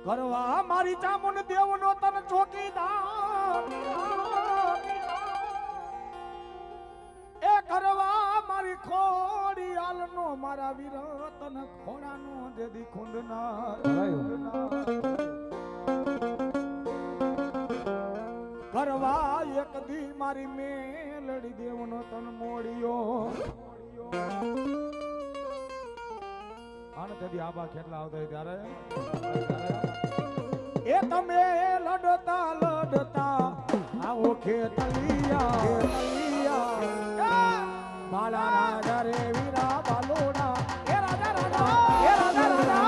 કરવા મારી ચામુંડ દેવનો તન ચોકીદાર એ કરવા મારી ખોડી હાલનો મારા વીર તન ખોડાનો દેદી ખુંડનાર કરવા એક દી મારી મેલડી દેવનો તન મોડિયો આને તેથી આબા કેટલા આવતા ત્યારે એ તમે લડતા લડતા આવો ખેતલિયા માલા રાજા રે વીરા બાલોડા એ રાજા રાજા એ રાજા રાજા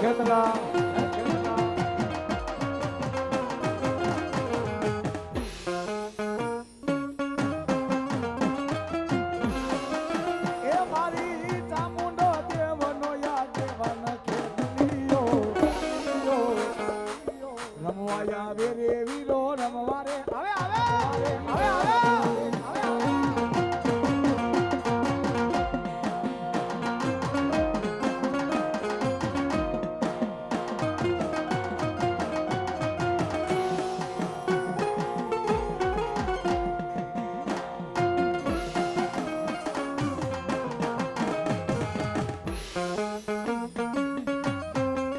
ખેતલા એ મારી ચામુંડો દેવનો યાદ દેવન ખેતલીયો રમવાયા વેરે વીરો રમવારે આવે આવે આવે આવે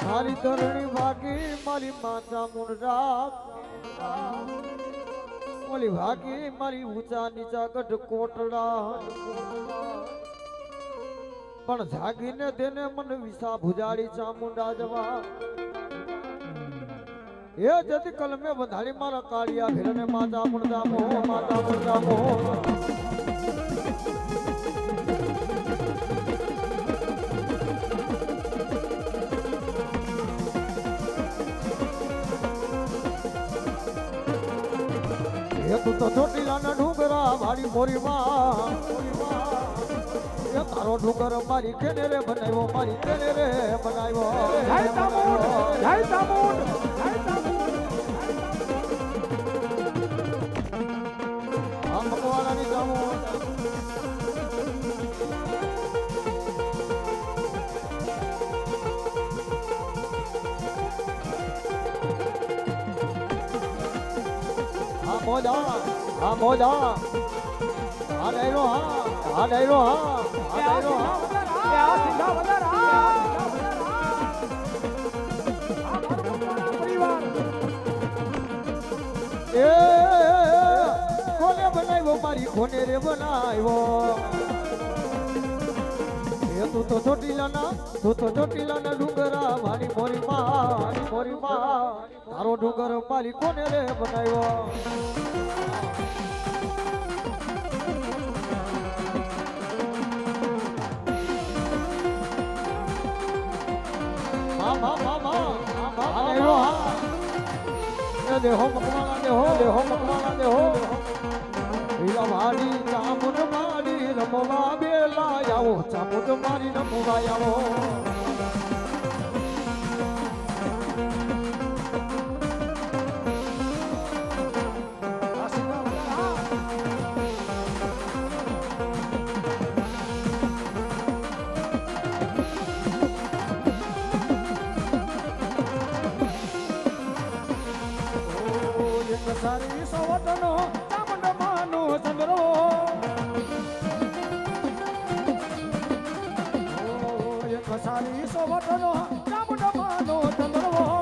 મારી ધરણી ભાગી મારી માતા મુંડરા ઓલી ભાગી મારી ઊંચા નીચા ગઢ કોટડા પણ જાગીને તેને મને વિસા ભુજાડી ચામુંડા જવા એ જતી કલમે વધારી મારા કાળિયા ભીરને માતા મુંડા મો માતા મુંડા મો તું તો ચોટીલાના ડુંગરા મારી મોરીમાં એ તારો ડુંગર મારી કેને રે બનાવ્યો મારી કેને રે બનાવ્યો જય ચામુંડ જય ચામુંડ જય ચામુંડ આ મકવાણાની ચામુંડ આ મોજા આ ડાયરો આ ડાયરો આ ડાયરો આ સીધા વધાર આ પરિવાર એ કોને બનાવ્યો મારી કોને રે બનાવ્યો એ તું તો ચોટીલાના ડુંગરા મારી મોરીમાં તારો ડુંગર મારી કોને રે બનાવ્યો દેહો મકવાણા દેહો હીરા વાડી ચામુંડ મારી રમવા બેલા આવો ચામુંડ મારી રમવા આવો સારી સવટનો ચામુંડ માનો ચંદ્રો એક સારી સવટનો ચામુંડ માનો ચંદ્રો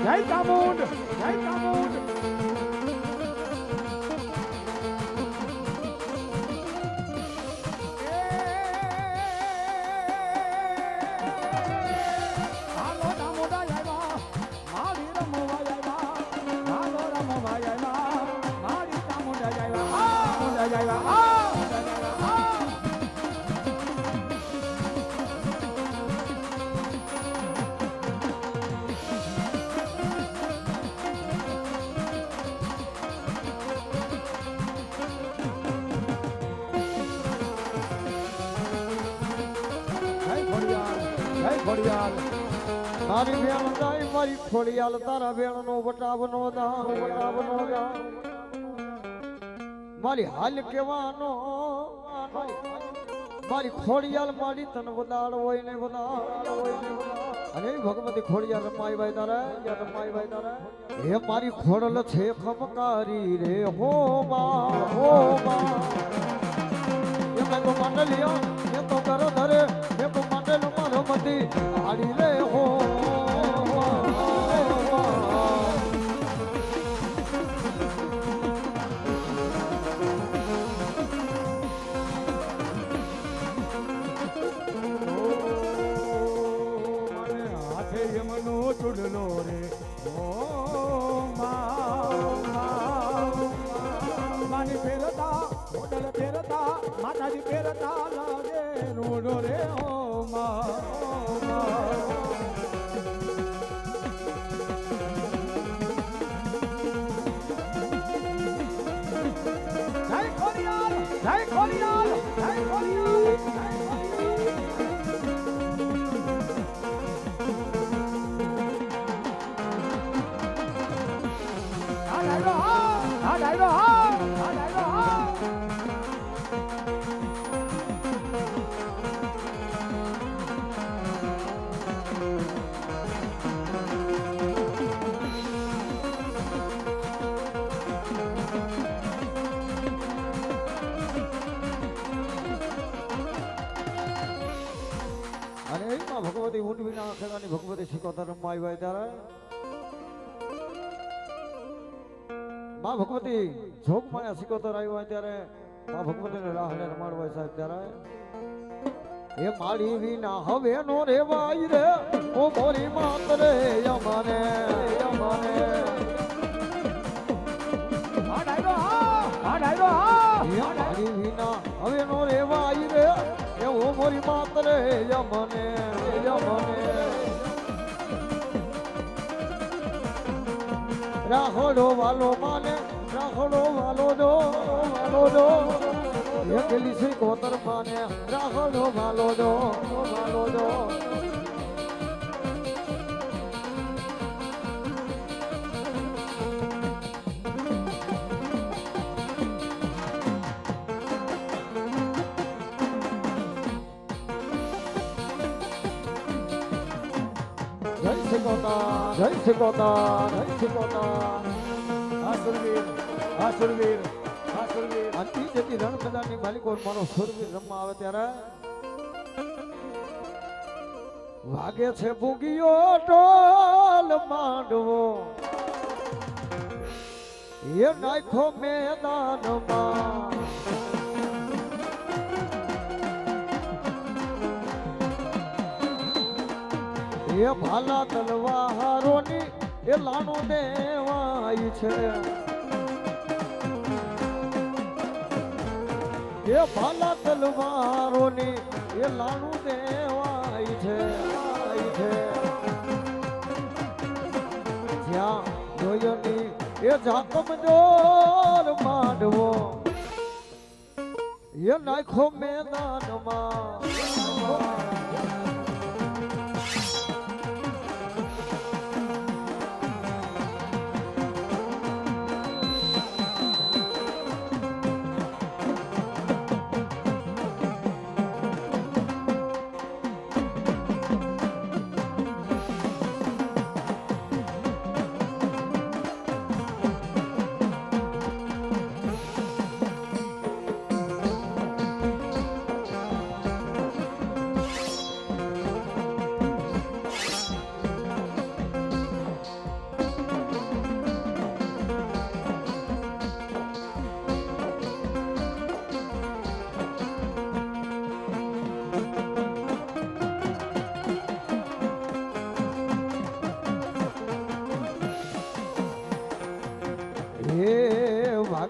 જય ચામુંડ જય ચામુંડ હાલો ચામુંડા આવ્યા મારી રમવા આવ્યા હાલો રમવા આવ્યા મારી ચામુંડા આવ્યા ચામુંડા આવ્યા મારી બેન જાય મારી ખોડિયાલ તારા બેન નો વટાવનો દાન મારી હાલ કેવાનો મારી ખોડિયાલ મારી તન વદાળ હોય ને અને ભગવતી ખોડિયાલ રમાઈ ભાઈ તારા હે મારી ખોડલ છે ખમકારી રે હો માં એ તો મંડલિયો એ તો કરો ધરે એ તો મંડલ મારો મતી હાડી રે હો ચૂડલો રે ઓ માની ફેરતા હોટલ ફેરતા માતાજી ફેરતા લાગે રોડો રે ઓ જય ખોડિયાલ જય ખોડિયાલ જય ખોડિયાલ ભગવતી ઊંડવીના ખેડાની ભગવતી શિકોતર રમવા આવ્યા ત્યારે માં ભગવતી જોગ માયા શિકોતર આવ્યા ત્યારે માં ભગવતીને રાહને રમાડવા સાહેબ ત્યારે એ મારી વિના હવે નો રેવાય રે ઓ મોરી માત રે યમને મારી વિના હવે નો રેવાય રે એ ઓ મોરી માત રે યમને રાહોડો વાલો માને રાહોડો વાલો જો એકલી શ્રી કોતર માને રાહોડો વાલો જો જય શિકોતર આ સુરવીર અંતિ જતી રણ મેદાનની માલિકો મારો સુરવીર રમવા આવે ત્યારે વાગે છે ભૂગીયો ટોલ માંડવો એ નાખો મેદાનમાં એ ભાલા તલવારોની એ લાણો દેવાય છે એ ભાલા તલવારોની એ લાણું દેવાય છે જ્યાં જોયોની એ જાકમ જોર માંડવો એ નાખો મેદાનમાં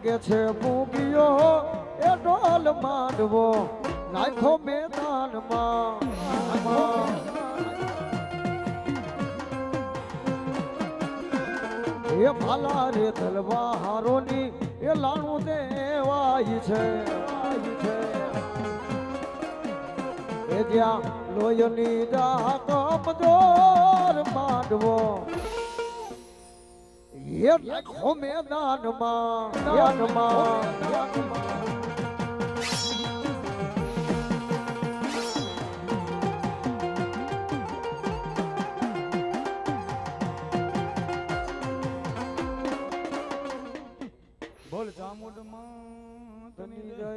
વાગે છે મૂગીયો એ ડોલ માંડવો નાખો મેદાનમાં એ ભાલા રે તલવા હારોની એ લાણું દેવાય છે એ જ્યાં લોહીની દાક મજોર માંડવો એ લાખો મેદાનમાં બોલ ચામુંડમાં તની જય.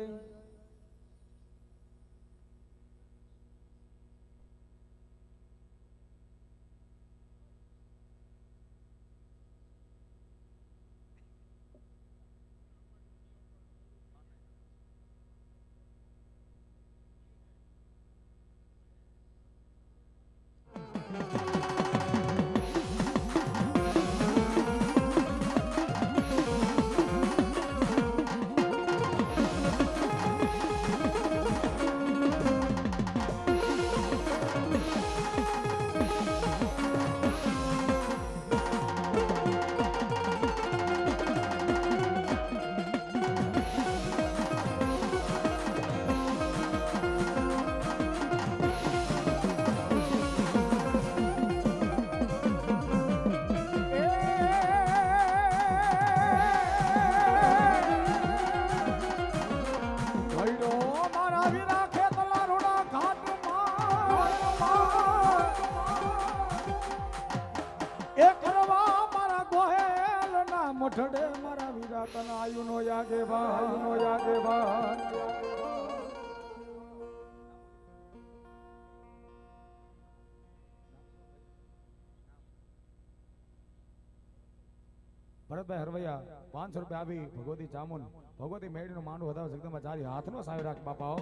મઠડે મારા વીરા તને આયુ નો યાગે ભા ભરતભાઈ હરવૈયા 500 રૂપિયા આવી ભગવતી ચામુન ભગવતી મેળી નું માંડું વધારે જગદંબા ચારી હાથનો સાયો રાખ બાપાઓ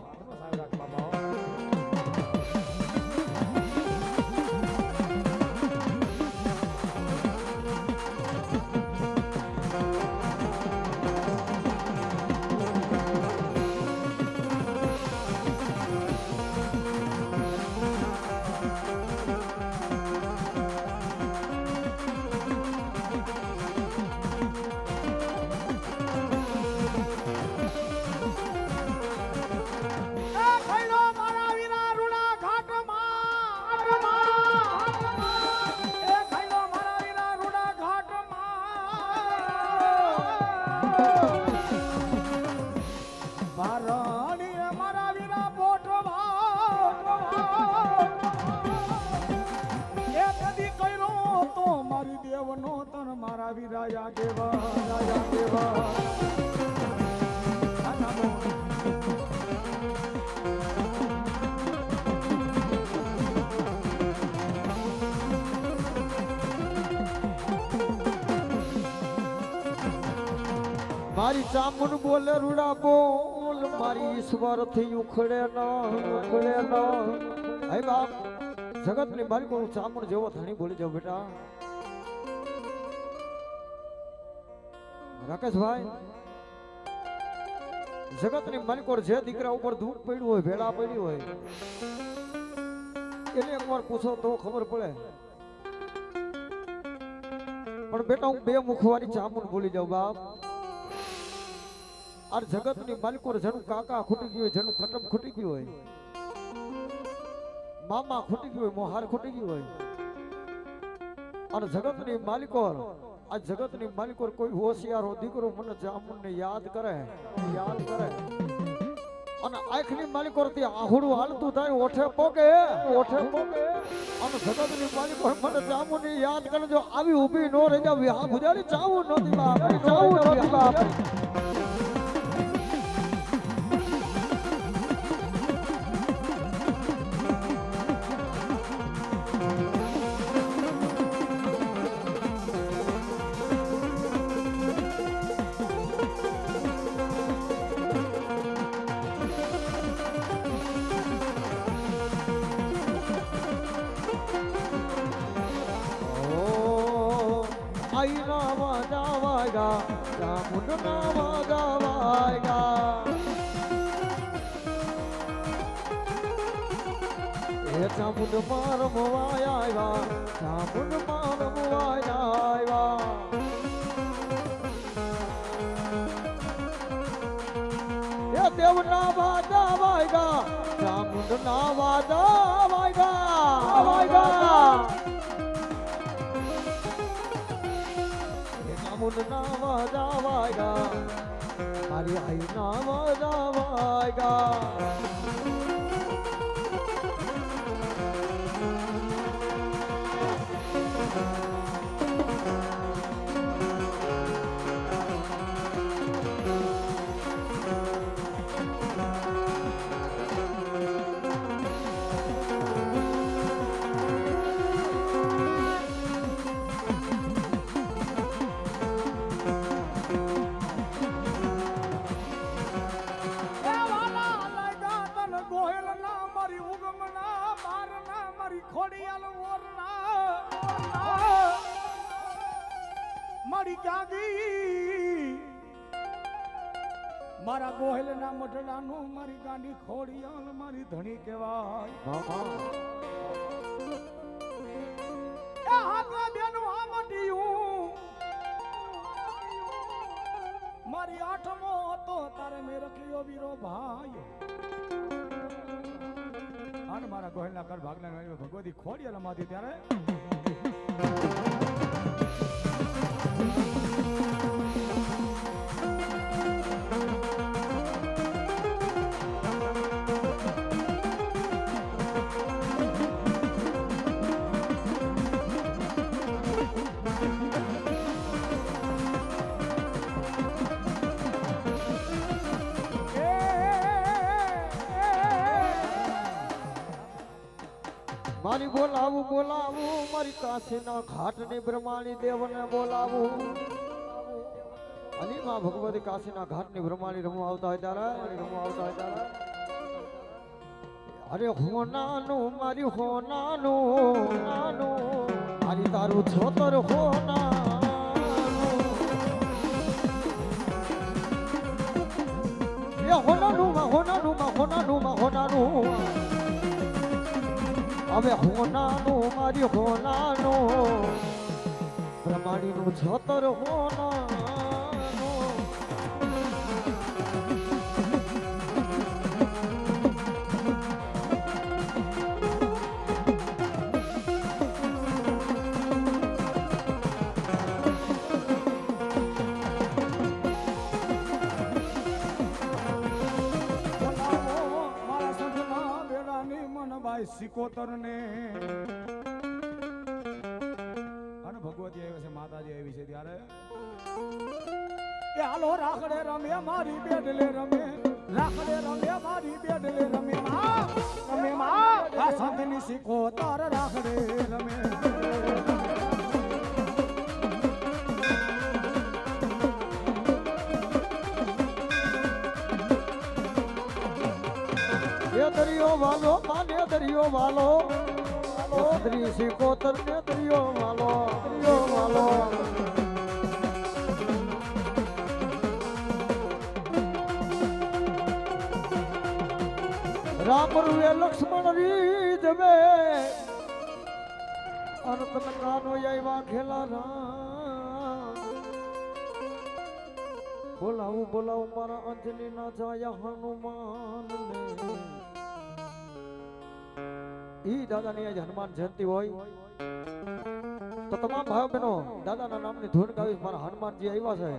મારા વીરા દેવા મારી ચામુન બોલે રૂડા બોલ મારી ઈશ્વર થી ઉખડે ન હે બાપ જગત ની મારી કોઈ ચામુન જેવો ધણી બોલી જાવ બેટા રાકેશભાઈ જગત ની માલિકોર જે દીકરા ઉપર દુઃખ પડ્યું હોય ભેળા પડી હોય એને એકવાર પૂછો તો ખબર પડે પણ બેટા હું બે મુખવારી ચામુન બોલી જાઉં બાપ આ જગત ની માલિકોર જેનું કાકા ખૂટી ગયું હોય જેનું કટમ ખૂટી ગયું હોય મામા ખૂટી ગયું હોય મોહાર ખૂટી ગયું હોય અને જગત ની માલિકોર આ જગત ની માલિકોર કોઈ હોશિયારો દીકરો મને ચામુન ને યાદ કરે અને આંખ ની માલિકોર થી આહુડું હાલતું થાય ઓઠે પોકે અને જગત ની માલિકોર મને ચામુન ને યાદ કરે જો આવી ઊભી નો રહી જાવ આ ગુજારી ચાવું નથી બાપ વાયગા ચામુંડના વાજા વાયગા એ ચામુંડ માર મોવાય આવ્યા ચામુંડ માર મોવાય આવ્યા એ દેવના વાજા વાયગા ચામુંડના વાજા વાયગા વાયગા ચામુંડના વાજા વાયગા મારી આઈના વાજા વાયગા મારી ગાંધી મારા ગોહેલ ના મઢડાનું મારી ગાંડી ખોડિયાલ મારી ધણી કહેવાય એ હાથમાં બેનું આ મટીયું મારી આઠમો હતો તારે મેં રખ્યો વીરો ભાઈ અને મારા ગોહેલ ના કર ભાગના ભગવતી ખોડિયાલ માંથી ત્યારે મારી બોલાવું બોલાવું મારી કાશીના ઘાટ ની બ્રહ્માણી દેવને બોલાવું અલી માં ભગવતી કાશીના ઘાટ ની બ્રહ્માણી રમવા આવતા હોય ત્યારે અરે હોનાનું મારી હોનાનું મારી તારું છોતર હોનાનું એ હોનાનું હવે હોનાનું મારી હોનાનું બ્રહ્માણીનું છોતર હોનાનું સિકોતર ને અને ભગવતી આવી છે માતાજી આવી છે ત્યારે એ હાલો રાખડે રમે મારી બેડલે રમે રાખડે રમે મારી બેડલે રમે માં આ સંતની સિકોતર રાખડે રમે દરિયો વાલો માને દરિયો વાલો સ્ત્રી સિકોતર ને દરિયો વાલો રામ રૂએ લક્ષ્મણ રીત મે અનંત કાનો આવ્યા ખેલા રામ બોલાવું મારા અંજની ના જાયા હનુમાન ને ઈ દાદાની આજ હનુમાન જયંતિ હોય તો તમામ ભાઈઓ બહેનો દાદાના નામની ધૂન ગાવી મારા હનુમાનજી આવ્યા છે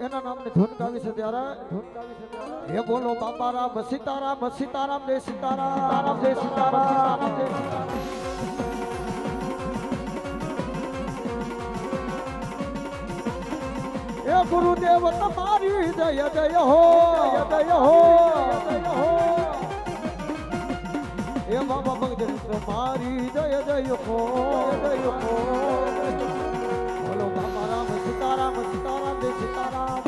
એના નામની ધૂન ગાવી છે ત્યારે હે બોલો બાપા રામ સીતારામ સીતારામ જય સીતારામ જય સીતારામ જય સીતારામ એ ગુરુદેવ તમારી જય જય હો એ બાબા ભગત મારી જય જય હો બોલો બાપા રામ સીતારામ સીતારામ જય સીતારામ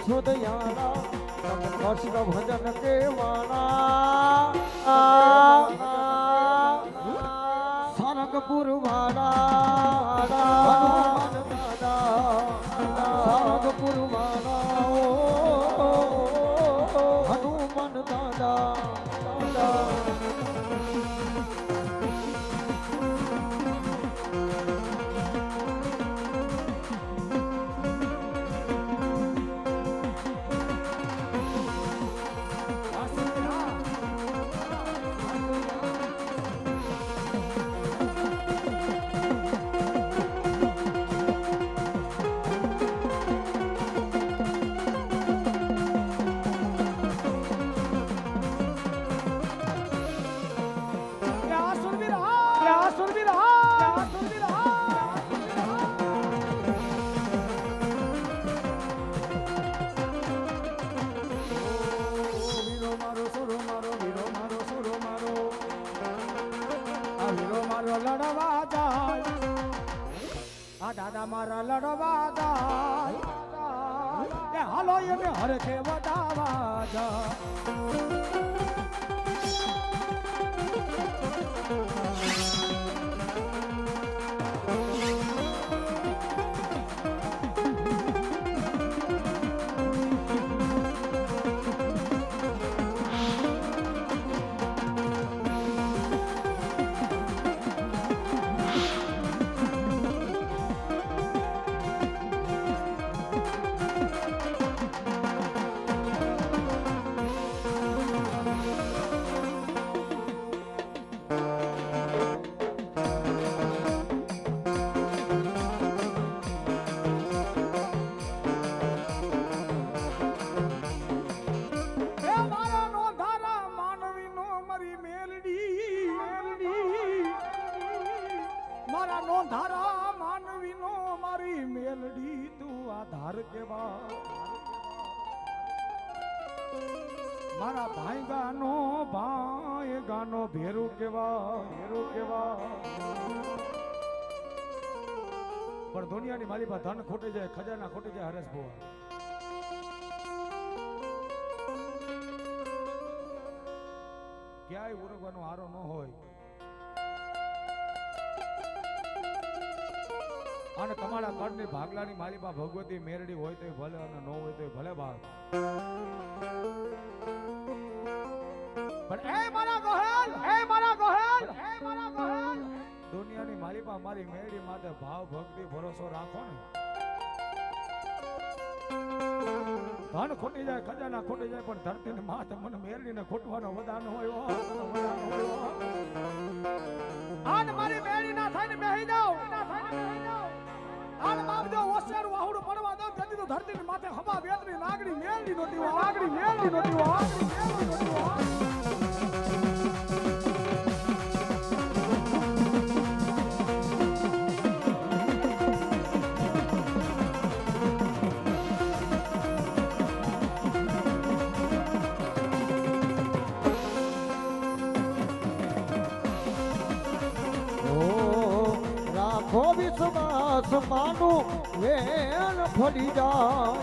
યશોદયાના તમે કૃષ્ણ ભજન કેવાના સરગપુર વાળા સરગપુર વાળા હનુમાન દાદા લડવા જાય આ દાદા મારા લડવા જાય હાલો એને હરખે વટાવા જાય મારા નો ધારા માનવી નો મારી મેલડી તું આધાર કેવા મારા ભાઈ ગાનો ભેરું કેવા પણ દુનિયાની મારી પાસે ધન ખોટી જાય ખજાના ખોટી જાય હરેશ ભુવા ક્યાંય ઉરગવાનો હારો ન હોય અને તમારા ઘરની ભાગલાની માલિકા ભગવતી મેરડી હોય તો ભલે અને ન હોય તો ભલે બાપ પણ એ મારા ગોહેલ દુનિયાની માલિકા મારી મેરડી માટે ભાવ ભક્તિ ભરોસો રાખો ને ધન ખોટી જાય ખજાના ખોટી જાય પણ ધરતીની માથે મને મેરડીને ખોટવાનો વદાન હોય આને મારી મેરડી ના થઈને બેહી જાવ આને બાપ જો ઓસેરું વાહુડું પડવા દો તેથી તો ધરતીની માથે હવા વેતરી નાગડી મેરડી નોતી વિશ્વાસ માનું વેણ ફરી જા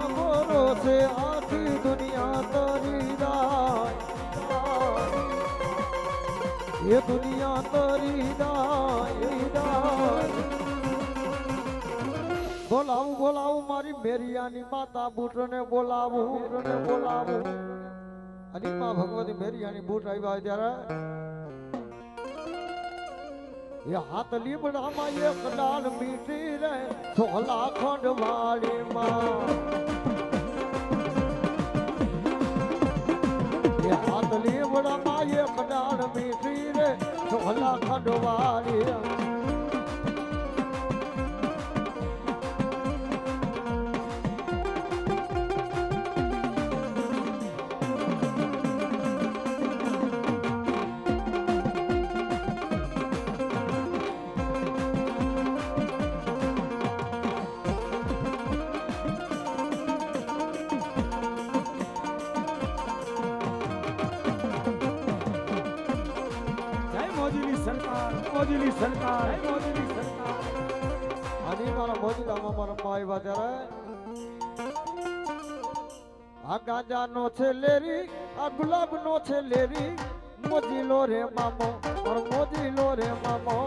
બોલો છે આખી દુનિયા તરી જાય એ દુનિયા તરી જાય બોલાવું મારી મેરિયાની માતા બુટને બોલાવું અને માં ભગવતી મેરિયાની બુટ આવ્યા ત્યારે ये हाथ લીબડામાં એક ડાળ મીઠી રે સોલા ખંડ વાળી માં ये हाथ લીબડામાં એક ડાળ મીઠી રે સોલા ખંડ વાળી મોજીલી સરકાર અને મારા મોજીલામાં મારા રમવા આવ્યા ત્યારે આ ગાંજા નો છે લેરી આ ગુલાબ નો છે લેરી મોજીલો રે મામો મારો મોજીલો રે મામો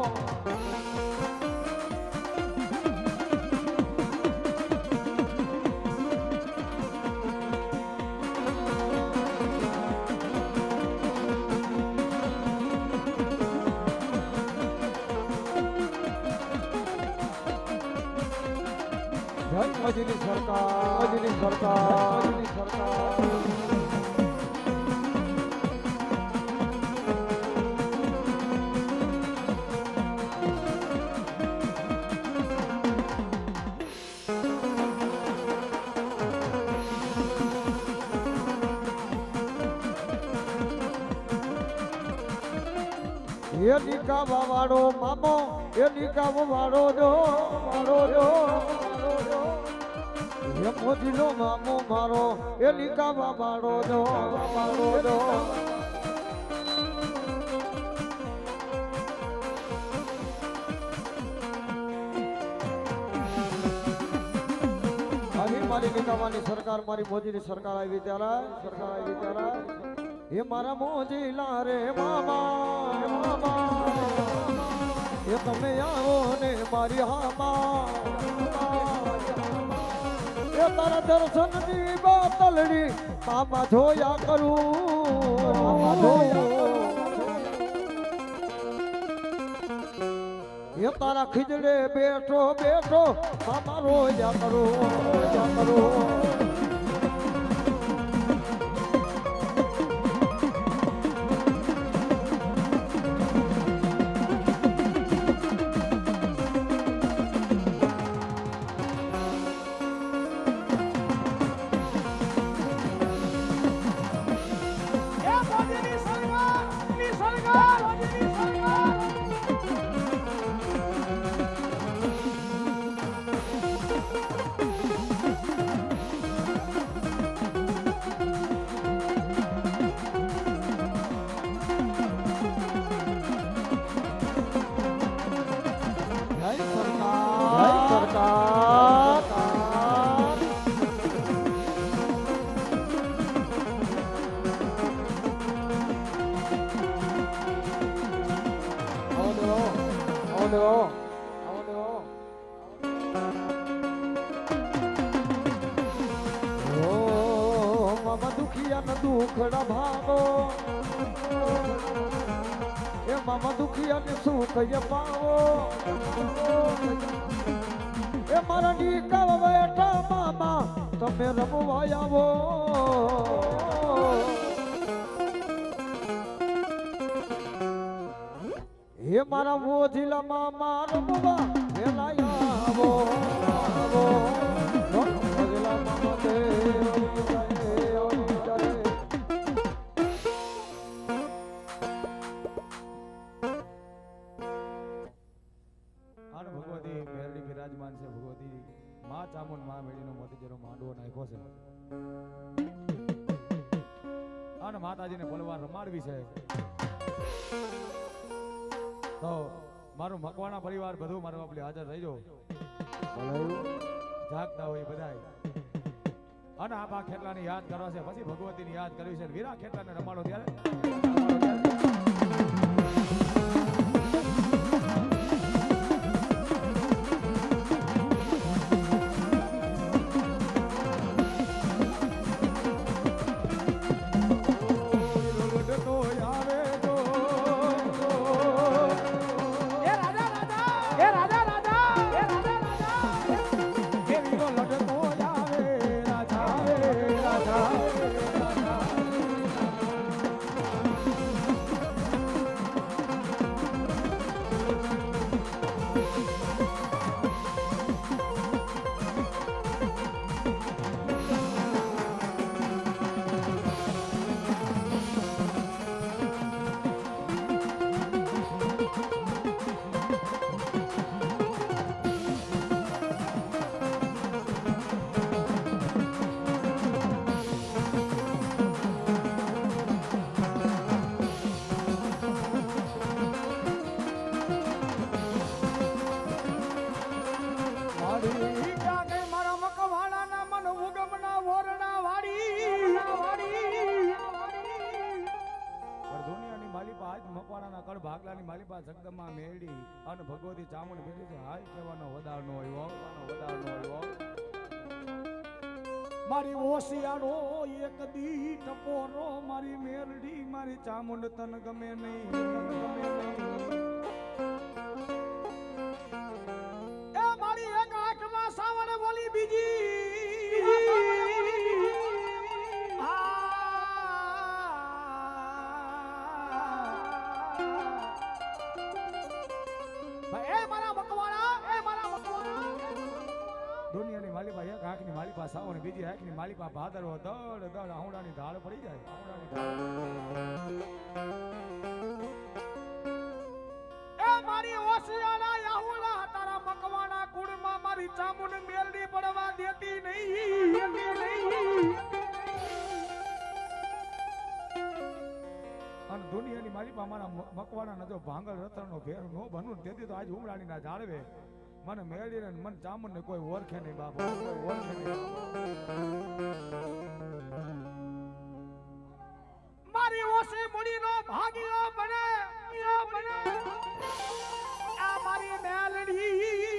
મોજીની સરકાર મોજીની સરકાર મોજીની સરકાર એ નિકાવા વાળો મામો એ નિકાવો વાળો જો એ મોજીલો મામો મારો એ નિકાવા વાળો જો મારી નિકાવાની સરકાર મારી મોજીની સરકાર આવી ત્યારે એ મારા મોજીલા રે મામા એ તમે આવો ને મારી હામા એ તારા દર્શન ની બાતલડી મામા જોયા કરું એ તારા ખીજડે બેઠો મામા રોયા કરું દુખડા ભાગો એ મામા દુખિયા ને સુખ પાવો એ મારા નીકા બેટા મામા તમે રમવા આવો એ મારા મોજીલા મામા રમવા વેલા આવો મોજીલા મામા દે ભગવતી મેરડી બિરાજમાન છે. ભગવતી મા ચામુંડ મા મેળીનો મોતીજરો માંડવો નાખ્યો છે અને માતાજીને બોલવા રમાડવી છે. તો મારું મકવાણા પરિવાર બધું મારું આપણે હાજર રહીજો જાગતા હોય બધાય અને આ ખેટલાને યાદ કરવા છે પછી ભગવતીને યાદ કરવી છે. વીરા ખેટલાને રમાડો ત્યારે બા જગદંબા મેળી અને ભગવતી ચામુંડ મેળી છે હાલ કહેવાનો વધાર નો આવ્યો મારી ઓશિયાળો એક દી ટપોરો મારી મેરડી મારી ચામુંડ તન ગમે નહીં એ મારી એક આંખમાં સાવણ બોલી બીજી દુનિયાની માલિપા એક આંખની માલિપા સાવો ને બીજી આંખની માલિપા ભાદરવો દડ દડ આહુડાની ધાડ પડી જાય એ મારી ઓશિયાના આહુડા તારા મકવાના કુળમાં મારી ચામુંડ મેલડી પડવા દેતી નહીં અને દુનિયાની માલિપા મારા મકવાના નજો ભાંગલ રતરનો ભેર નો બનવું તેથી તો આજ ઉમરાણી ના જાળવે મને મેળી ને મન ચામુંડ ને કોઈ ઓળખે નહીં બાપા ઓળખે નહીં મારી ઓસે મુડીનો ભાગીઓ બને આ મારી મેલડી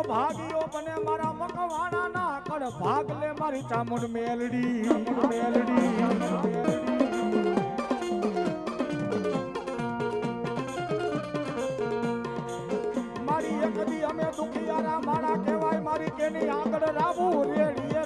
ભાગીઓ બને મારા મકવાણા ના કડ ભાગ લે મારી ચામુંડ મેલડી મારી એક દી અમે દુખિયારા મારા કહેવાય મારી કેની આગળ રાવું રેડીએ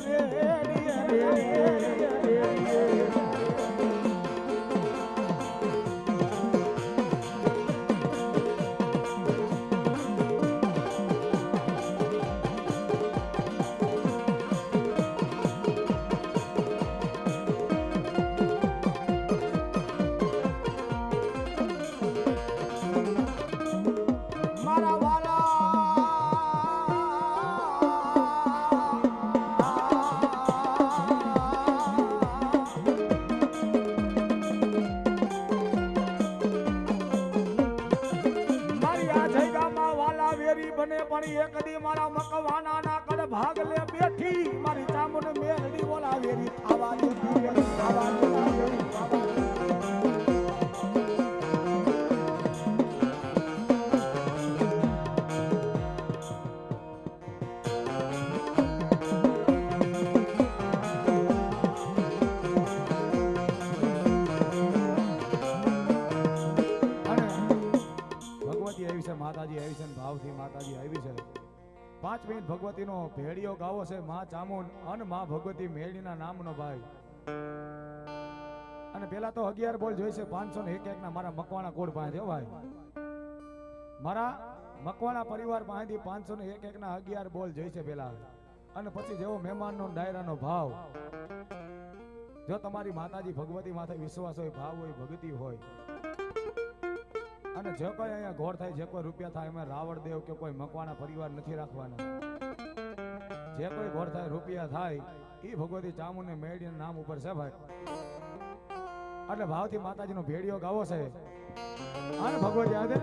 બને પણ એક દી મારા મકવાના ના કડ ભાગ લે બેઠી મારી ચામુંડ મેલડી બોલાવેરી આવા માતાજી આવી છે ભાવથી માતાજી આવી છે 5 મિનિટ ભગવતીનો ભેડિયો ગાવો છે માં ચામુંડ અને માં ભગવતી મેળીના નામનો ભાઈ અને પેલા તો 11 બોલ જોઈશે 501 ના મારા મકવાણા કોડ પાસે ભાઈ મારા મકવાણા પરિવાર પાસેથી 501 ના 11 બોલ જોઈશે પેલા અને પછી જેવો મહેમાનનો ડાયરાનો ભાવ જો તમારી માતાજી ભગવતી માથે વિશ્વાસ હોય ભાવ હોય ભક્તિ હોય અને જે કોઈ અહીંયા ઘોડ થાય જે કોઈ રૂપિયા થાય એમાં રાવણ દેવ કે કોઈ મકવાણા પરિવાર નથી રાખવાના જે કોઈ ઘોડ થાય રૂપિયા થાય એ ભગવતી ચામુંડ ને મેળીના નામ ઉપર છે ભાઈ એટલે ભાવથી માતાજીનો ભેડિયો ગાવો છે અને ભગવતી આવે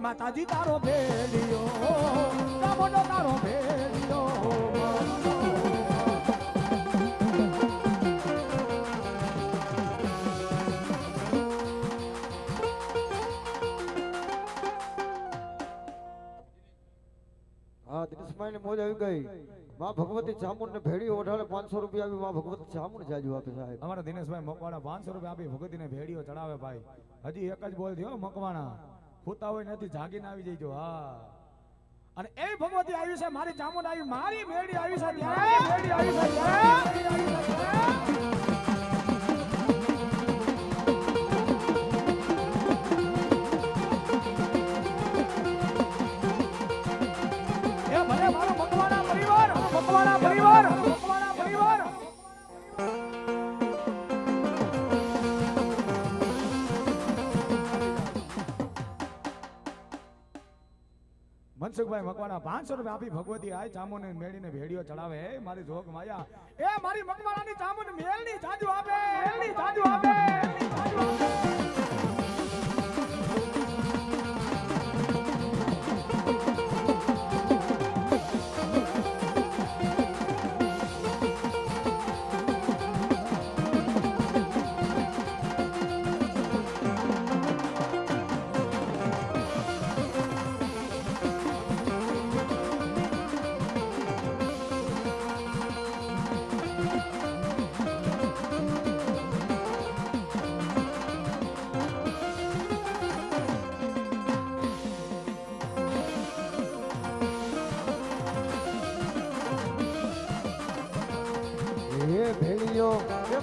માતાજી તારો ભેડિયો ચામુંડ તારો ભેડિયો દિનેશભાઈ ની મોજ આવી ગઈ માં ભગવતી ચામુંડ ને ભેડી ઓઢાડે 500 રૂપિયા આવી માં ભગવતી ચામુંડ જાજુ આપે સાહેબ અમારા દિનેશભાઈ મકવાણા 500 રૂપિયા આપી ભગવતીને ભેડીઓ ચડાવે ભાઈ હજી એક જ બોલ થયો મકવાણા ફૂતા હોય નથી જાગીને આવી જઈજો હા અને એ ભગવતી આવી છે મારી ચામુંડ આવી મારી મેળી આવી છે ત્યારે મેળી આવી છે ત્યારે મકવાણા પરિવાર મનસુખભાઈ મકવાણા 500 રૂપિયા આપી ભગવતી આય ચામુંડ મેળીને ભેડીઓ ચડાવે એ મારી જોગ માયા એ મારી મકવાણાની ચામુંડ મેલની જાજુ આપે મેલની જાજુ આપે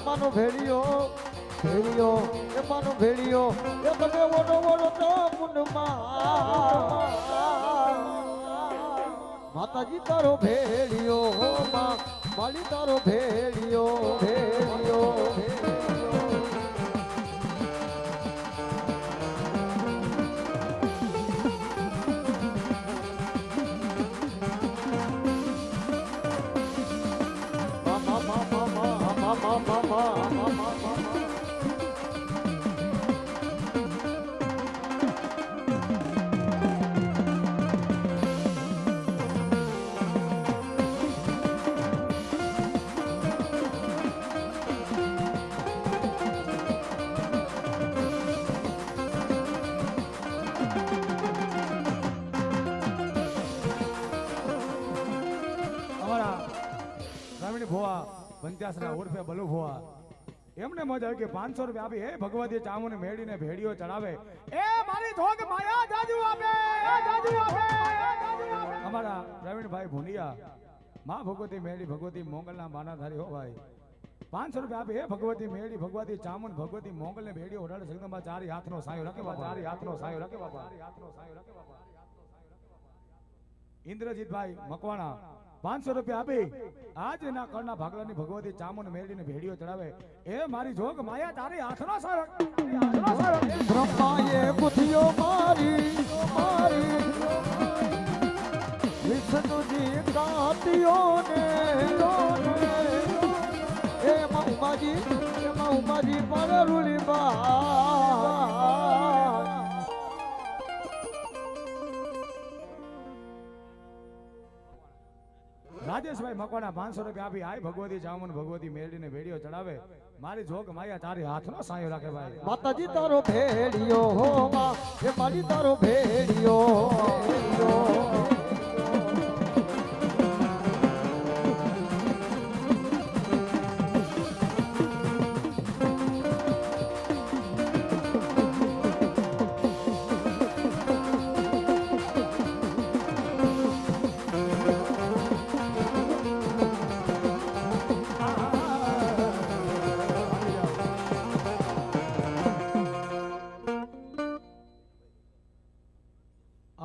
માનો ભેડિયો ભેડિયો એ માનો ભેડિયો એ તમે ઓડો ઓડો ચામુંડમાં માતાજી તારો ભેડિયો માં માલી તારો ભેડિયો ભેડિયો ભોવા પંચાસના ઉર્ફે બલુ ભોવા એમને મજા આવી કે 500 રૂપિયા આપી હે ભગવતી ચામુંડ મેળીને ભેડીઓ ચડાવે એ મારી જોગ માયા જાજુ આપે જાજુ આપે અમારા પ્રવીણભાઈ ભુંડિયા માં ભગવતી મેળી ભગવતી મોંગલના બાનાધારી હો ભાઈ 500 રૂપિયા આપી હે ભગવતી મેળી ભગવતી ચામુંડ ભગવતી મોંગલને ભેડીઓ ઓઢાડે જગદંબા ચારી હાથનો સાયો રાખે બાપા ચારી હાથનો સાયો રાખે બાપા ઇન્દ્રજીતભાઈ મકવાણા 500 રૂપિયા આપી આજ એના કરના ભાગલાની ભગવતી ચામુંડ મેળીને ભેડીઓ ચડાવે એ મારી જોગ માયા તારી હાથનો સારો બ્રહ્માએ બુદ્ધિઓ મારી મારી વિષ્ણુજી કાતિયોને એમાં ઉમાજી પર રૂલી રાજેશભાઈ મકવાણા 500 રૂપિયા આપી આય ભગવતી ચામુંડ ભગવતી મેળીને ભેડીઓ ચડાવે મારી જોગ માયા તારી હાથનો સાયો રાખે ભાઈ માતાજી તારો ભેડિયો હો માં એ મારી તારો ભેડિયો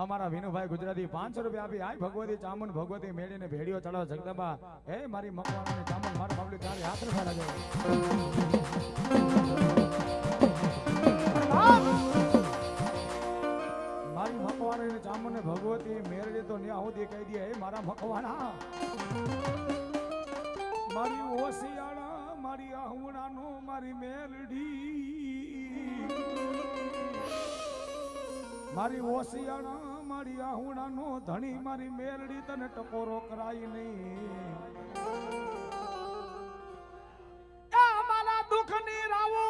અમારા વિનુભાઈ ગુજરાતી 500 રૂપિયા આપી આય ભગવતી ચામુંડ ભગવતી મેળીને ભેડીઓ ચડાવે જગદંબા એ મારી મકવાણાની ચામુંડ મારા પબ્લિક તારી હાથ રખા લાગે મારી મકવાણાની ચામુંડ ને ભગવતી મેળડી તો ન્યા સુધી કહી દે એ મારા મકવાણા મારી ઓસિયાળા મારી આહુણાનો મારી મેલડી મારી ઓસિયાળા મારી આહુણાનો ધણી મારી મેલડી તને ટકોરો કરાય નહીં અમારા દુઃખની રાવો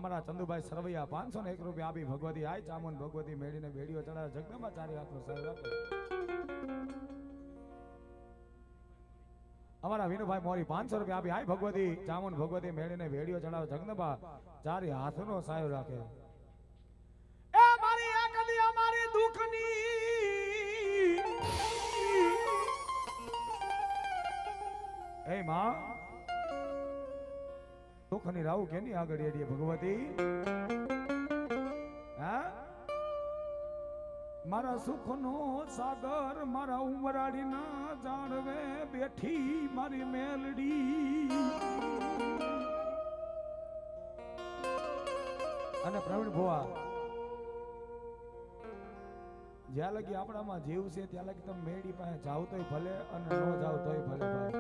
અમારા ચંદુભાઈ સરવૈયા 501 રૂપિયા આપી ભગવતી આય ચામુંડ ભગવતી મેળીને બેડીઓ ચડાવે જગદંબા ચારી હાથનો સાહેબ રાખે. અમારા વિનુભાઈ મોરી 500 રૂપિયા આપી આય ભગવતી ચામુંડ ભગવતી મેળીને બેડીઓ ચડાવે જગદંબા ચારી હાથનો સાહેબ રાખે. એ મારી એકલી અમારી દુઃખની એ માં દુઃખની રાવ કેની આગળ એડીએ ભગવતી હા મારા સુખનો સાગર મારા ઉમરાડીના જાણવે બેઠી મારી મેલડી. અને પ્રવીણ ભુવા જ્યાં લગી આપણામાં જીવ છે ત્યાં લગી તમે મેળી પાસે જાવ તોય ભલે અને ન જાવ તોય ભલે ભાઈ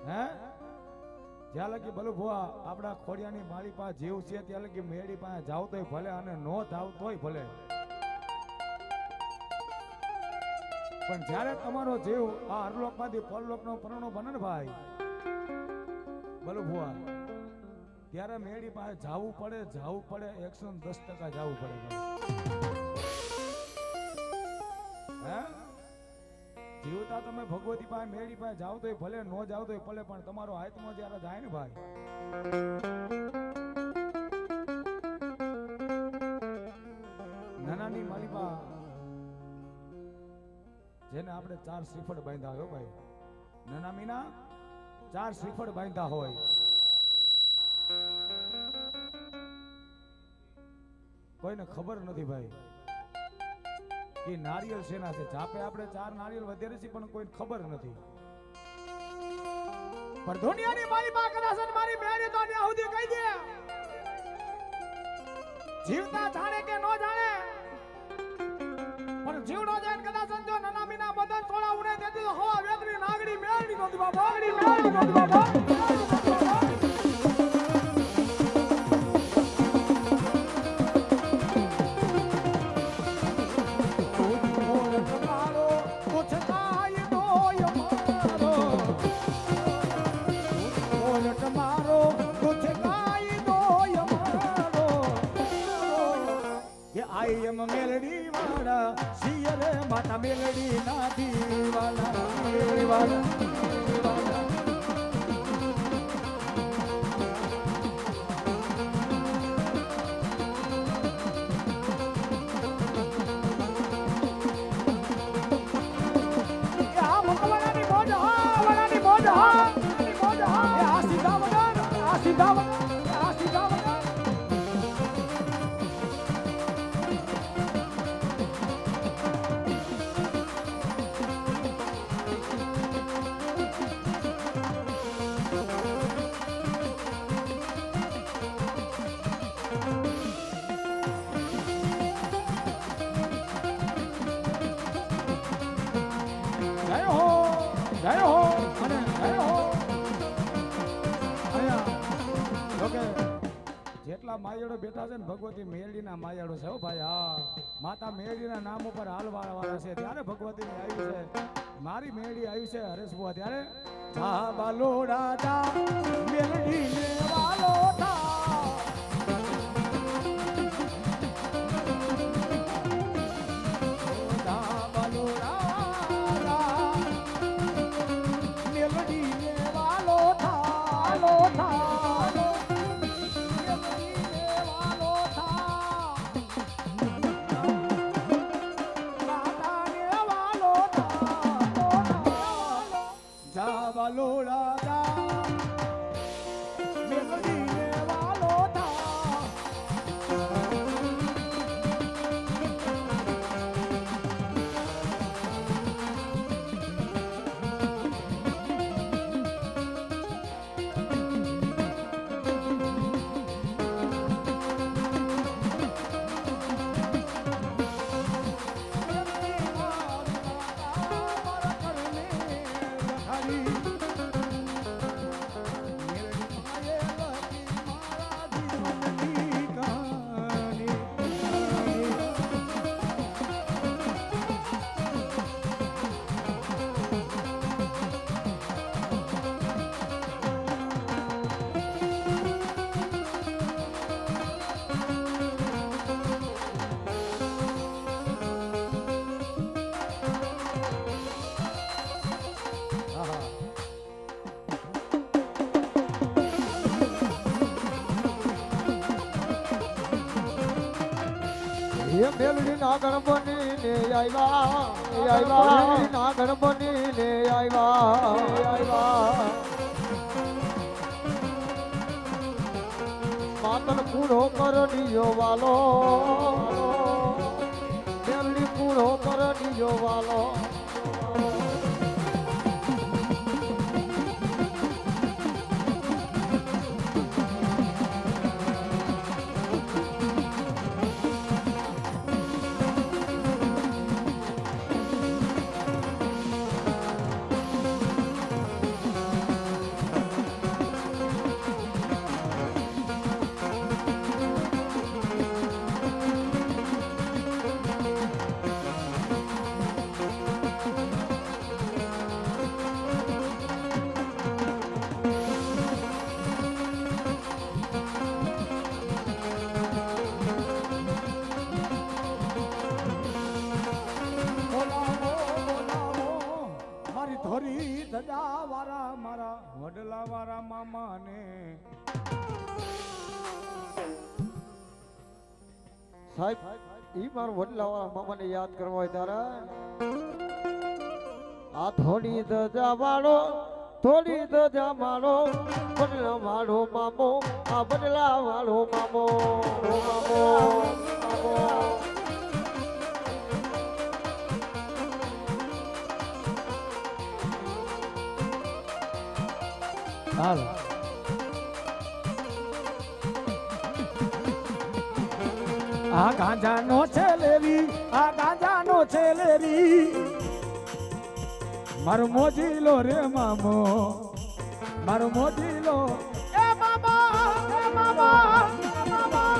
હે જ્યાં લગી ભલું ભુવા આપણા ખોડિયાની માળી પાસે જીવ છે ત્યાં લગી મેળી પાસે જાવ તોય ભલે અને ન જાવ તોય ભલે. પણ જ્યારે તમારો જીવ આ હરલોકમાંથી પરલોકનો પરણો બને ને ભાઈ ભલું ભુવા ત્યારે મેળી પાસે જાવું પડે 110% જાવું પડે હે જીવતા તમે ભગવતી પાસે મેળી પાસે જાવ તોય ભલે ન જાવ તોય ભલે પણ તમારો આત્મા જ્યારે જાય ને ભાઈ નાનાની માલિકા જેને આપણે 4 શ્રીફળ બાંધ્યા હોય ભાઈ નાના મીના 4 શ્રીફળ બાંધ્યા હોય કોઈને ખબર નથી ભાઈ કે નારિયેળ શેના છે. જાપે આપણે 4 નારિયેળ વધેરે છે પણ કોઈને ખબર નથી. પણ દુનિયાની મારી માં કદાચ મારી મેળી તો ત્યાં સુધી કહી દે જીવતા જાણે કે ન જાણે પણ જીવડો જાય કદાચ જો નાના મીના બદન થોડા ઉડે તેથી તો હવા વેતરી નાગડી મેળી નોતી બાબા મેળી નોતી બાબા. મેલડી વાળા સિયરે માતા મેલડી ના દીવાલા જેટલા માયાડો બેઠા છે ને ભગવતી મેળડીના માયાડો છે હો ભાઈ. હા માતા મેળડીના નામ ઉપર હાલવાળા વાળા છે ત્યારે ભગવતી આવી છે મારી મેળડી આવી છે હરેશ બુઆ ત્યારે જા બાલોડા જા મેળડી ને વાલો તા એ મેલડી ના ગણપતિ ને આવ્યા મેલડી ના ગણપતિ ને આવ્યા માતન પૂરો કરડીયો વાલો મેલડી પૂરો કરડીયો વાલો ધજા વાળા મારા વડલા વાળા મામા ને સાહેબ ઈ મારો વડલા વાળા મામા ને યાદ કરવા હોય તારા આ થોડી ધજા વાળો થોડી ધજા મારો બદલા વાળો મામો આ બદલા વાળો મામો મામો હાલ આ ગાંજાનો છે લેરી આ ગાંજાનો છે લેરી મારો મોજીલો રે મામો મારો મોજીલો એ મામા એ મામા એ મામા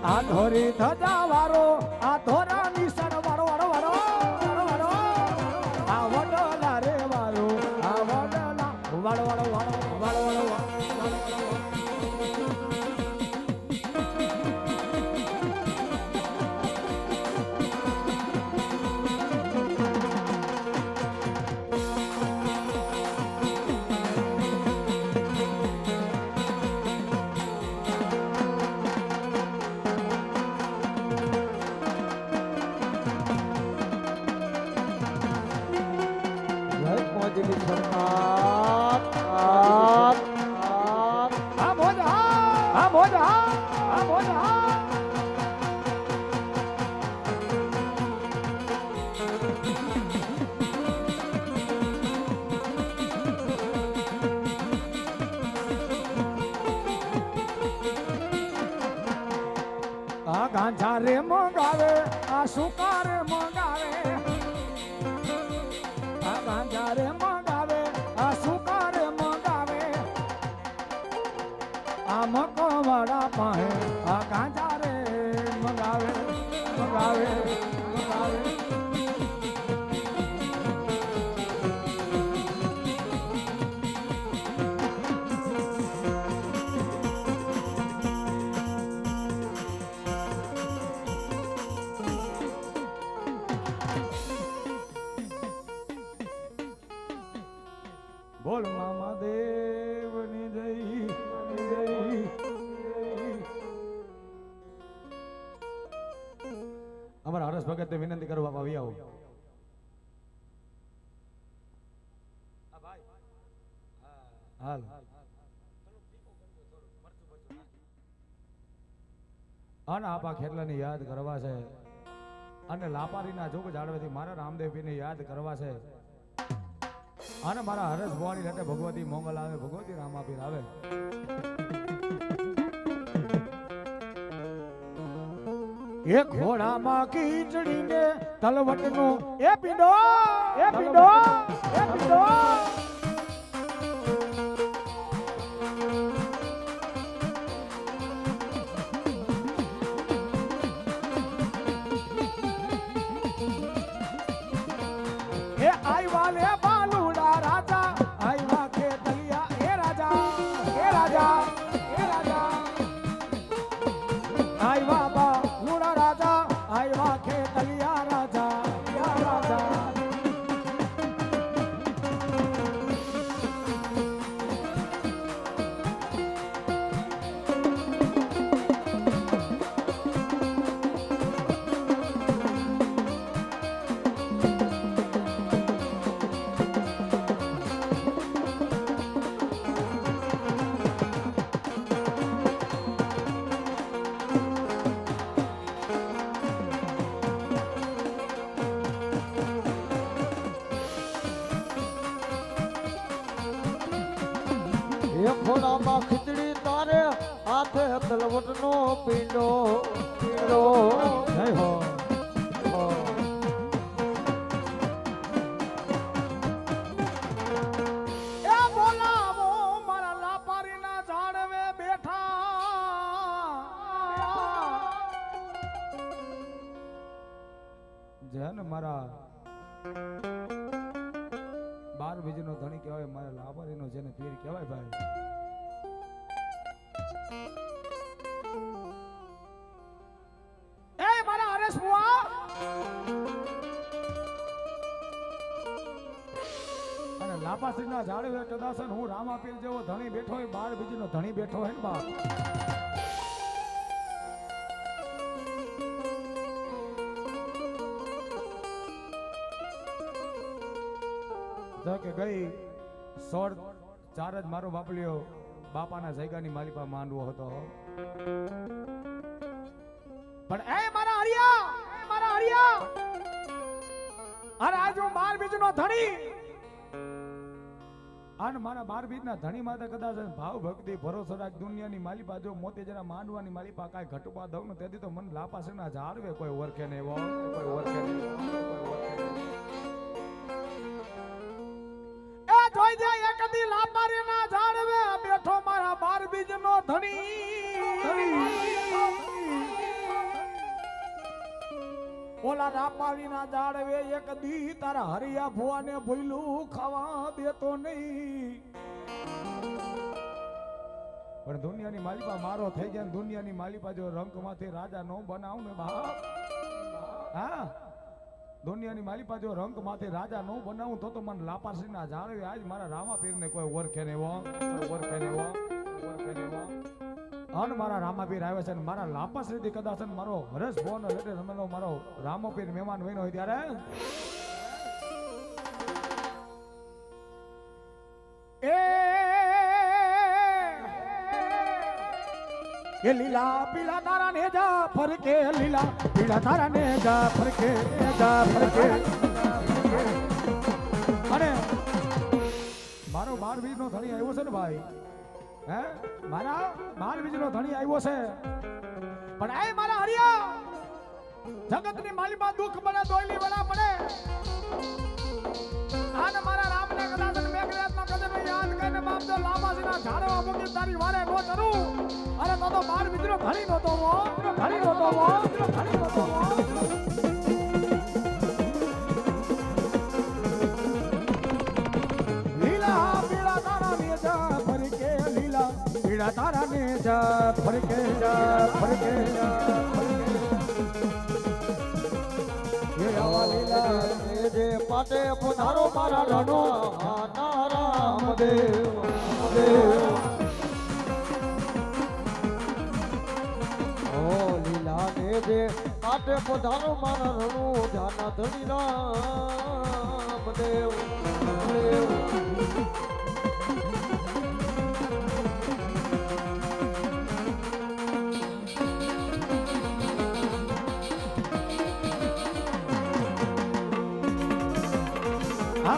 આ ધોરી ધજા વાળો આ ધોરા નિશાન વાળો વાળો વાળો વાળો આ વડલા રે વાળો આ વડલા વાળો વાળો વાળો વાળો વાળો ગાંજા રે મંગાવે આ સુકારે મંગાવે આ ગાંજા રે મંગાવે આ સુકારે મંગાવે આ મકવાડા પાસે આ ગાંજા રે મંગાવે મંગાવે મંગાવે બોલ મામા દેવની જય અમારા હરેશ ભગત ને વિનંતી કરવા આવી આવો હાલ અને આપા ખેરલાની યાદ કરવા છે અને લાપારીના જોગ જાળવેથી મારા રામદેવપીને યાદ કરવા છે અને મારા હરેશ ભવાની સાથે ભગવતી મોંગલ આવે ભગવતી રામાપીર આવે એ ઘોડામાં કીચડી ને તલવટ નો એ પીડો એ પીડો એ પીડો એ આયવા લે બાલુડા રાજા આયવા કે તલિયા એ રાજા એ રાજા એ રાજા આયવા બાલુડા રાજા આયવા કે તલિયા રાજા યા રાજા એ ખોડામાં ખીચડી તારે હાથે તલવટનો પીંડો પીંડો જય હો એ બોલાવો મારા લાપારીના ઝાડવે બેઠા જન મારા બાર બીજનો ધણી કહેવાય મારા લાપારીનો જેને પીર કહેવાય ભાઈ એ મારા હરેશ બુઆ અને લાપાસીના ઝાડવે કદાચ હું રામાપીર જેવો ધણી બેઠો હોય બાર બીજનો ધણી બેઠો હોય ને બાપ જો કે ગઈ 16 જ મારો બાપલિયો બાપાના જયગાની માલિપા માંડવો હતો પણ એ મારા હરિયા અરે આજ હું 12 બીજનો ધણી અને મારા 12 બીજના ધણી માટે કદાચ ભાવ ભક્તિ ભરોસો રાખ દુનિયાની માલિપા જો મોતી જરા માંડવાની માલિપા કાંઈ ઘટવા દઉં ને તેથી તો મને લાપાસના ઝાડવે કોઈ ઓળખે નહીં એવો કોઈ ઓળખે નહીં એ જોઈ જાય એકદી લાપારીના ઝાડવે બેઠો મારા 12 બીજનો ધણી ઓલા રાપાવીના ઝાડવે એક દી તારા હરિયા ભુવાને ભૂલું ખાવા દેતો નહીં પણ દુનિયાની માલિપા મારો થઈ જાય દુનિયાની માલિપા જો રંકમાંથી રાજા નો બનાવ ને બાપ હા દુનિયાની માલિપા જો રંકમાંથી રાજા નો બનાવું તો મને લાપાસીના ઝાડવે આજ મારા રામાપીરને કોઈ ઓળખે ને ઓળખે ને ઓળખે ને અન મારા રામાપીર આવે છે ને મારા લાપાસરીથી કદાચ મારો હરેશ ભોન એટલે રમેલો મારો રામાપીર મહેમાન વહીનો હોય ત્યારે એ લીલા પીલા તારા ને જા ફરકે લીલા પીલા તારા ને જા ફરકે અને મારો 12 બીજનો ધણી આવ્યો છે ને ભાઈ હે મારા 12 બીજનો ધણી આવ્યો છે પણ એ મારા હરિયા જગતની માલિપા દુઃખ બને દોયલી બના પડે આને મારા રામને કદાચ મેઘરાજમાં કદે યાદ કરીને બાપ જો લાંબાસીના ઝાડવા મૂકી તારી વારે નો ચરું અરે તો 12 બીજનો ધણી નતો લીલા પીળા તારા ને જા ફરકે લીલા પીળા તારા ને જા ફરકે જે પાટે પધારો મારા રણો રામદેવ ઓ લીલા ને જે પાટે પધારો મારા રણો જાના ધણી રામદેવ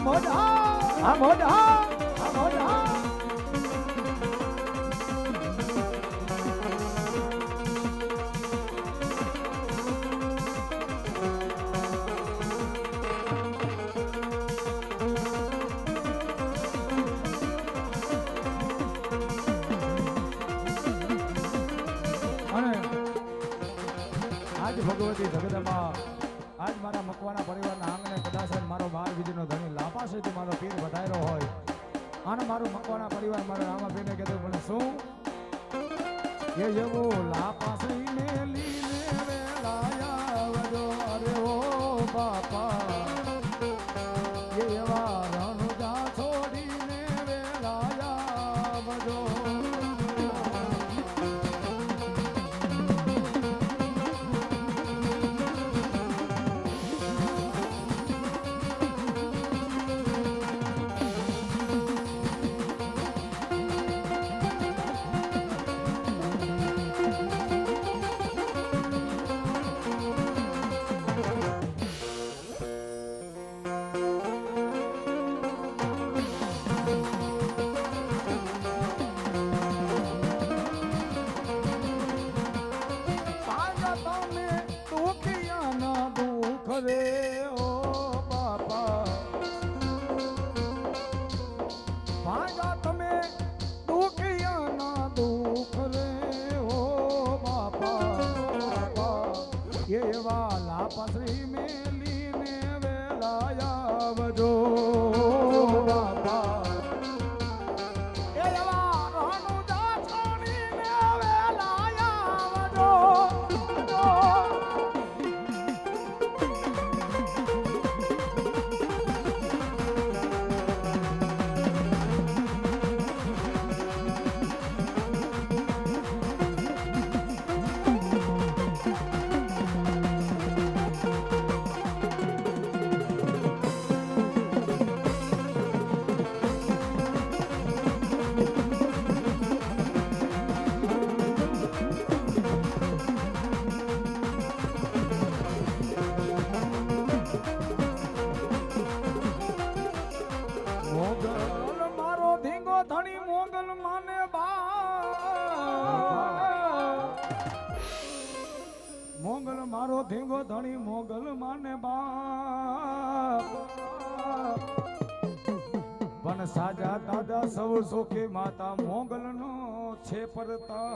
મોઢા આજ ભગવતી જગદંબા આજ મારા મકવાણા પરિવારના આંગણે દાદા છે મારો બાર બીજનો ધણી લાપા છે મારો પીર વધાર્યો હોય અને મારું મકવાણા પરિવાર મારા રામાબેને કીધું મને શું એ એવો લાપા છે ને લીને વેલાયા વજો અરે ઓ બાપા એ એવા રણુજા છોડીને વેલાયા વજો રે ઓ બાપા ભાગા તમે દુખિયાના દુઃખ રે ઓ બાપા એવા લાપશ્રી મેલીને વેલાયા વજો બાપા એવા રણુજા છોડીને વેલાયા વજો મોગલ મારો ધીંગો ધણી મોગલ માને મોગલ મારો ધીંગો ધણી મોગલ માને પણ સાજા દાદા સૌ સુખી માતા મોગલ નો છે પરતા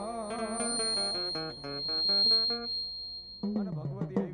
અને ભગવતી